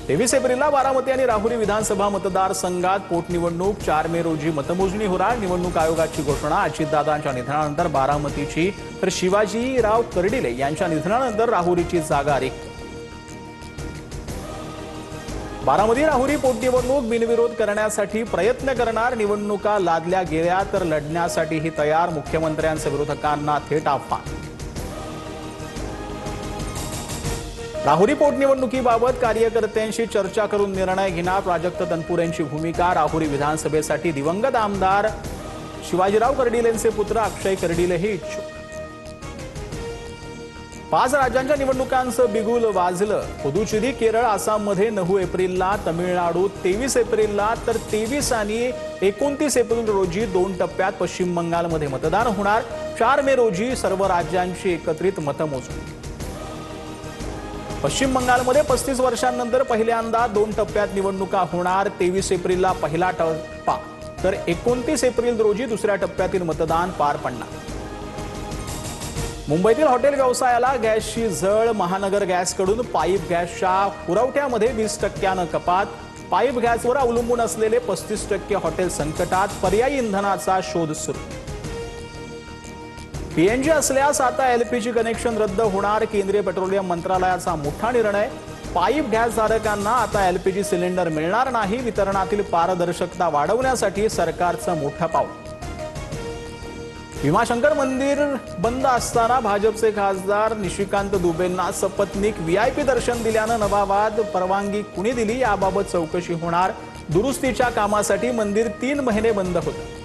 23 एप्रिलला बारामती आणि राहुरी विधानसभा मतदारसंघात पोटनिवडणूक 4 मे रोजी मतमोजणी होणार। निवडणूक आयोगाची घोषणा। अजितदादांच्या निधनानंतर बारामतीची तर शिवाजीराव कर्डिले यांच्या निधनानंतर राहुरीची जागा रिक्त। बारामती राहुरी पोटनिवडणूक बिनविरोध करण्यासाठी प्रयत्न करणार। निवडणुका लादल्या गेल्या तर लढण्यासाठीही तयार। मुख्यमंत्र्यांच्या विरोधकांना थेट आव्हान। राहुरी पोटनिवडणुकीबाबत कार्यकर्त्यांशी चर्चा करून निर्णय घेणार। प्राजक्त तनपुरेंची भूमिका। राहुरी विधानसभेसाठी दिवंगत आमदार शिवाजीराव कर्डिलेंचे पुत्र अक्षय कर्डिलेही इच्छुक। 5 राज्यांच्या निवडणुकांचं बिगुल वाजलं। पुदुचेरी, केरळ, आसाममध्ये 9 एप्रिलला, तमिळनाडू 23 एप्रिलला तर 23 आणि 29 एप्रिल रोजी 2 टप्प्यात पश्चिम बंगालमध्ये मतदान होणार। 4 मे रोजी सर्व राज्यांची एकत्रित मतमोजणी। पश्चिम बंगालमध्ये 35 वर्षांनंतर पहिल्यांदा 2 टप्प्यात निवडणुका होणार। 23 एप्रिलला पहिला टप्पा तर 29 एप्रिल रोजी दुसऱ्या टप्प्यातील मतदान पार पडणार। मुंबईतील हॉटेल व्यवसायाला गॅसची झळ। महानगर गॅसकडून पाईप गॅसच्या पुरवठ्यामध्ये 20% कपात। पाईप गॅसवर अवलंबून असलेले 35% हॉटेल संकटात। पर्यायी इंधनाचा शोध सुरू। पीएनजी असल्यास आता एलपीजी कनेक्शन रद्द होणार। केंद्रीय पेट्रोलियम मंत्रालयाचा मोठा निर्णय। पाईप गॅस धारकांना आता एलपीजी सिलेंडर मिळणार नाही। वितरणातील पारदर्शकता वाढवण्यासाठी सरकारचं मोठं पाऊल। भीमाशंकर मंदिर बंद असताना भाजपचे खासदार निशिकांत दुबेंना सपत्नीक व्हीआयपी दर्शन दिल्यानं नवा वाद। परवानगी कुणी दिली याबाबत चौकशी होणार। दुरुस्तीच्या कामासाठी मंदिर 3 महिने बंद होतं।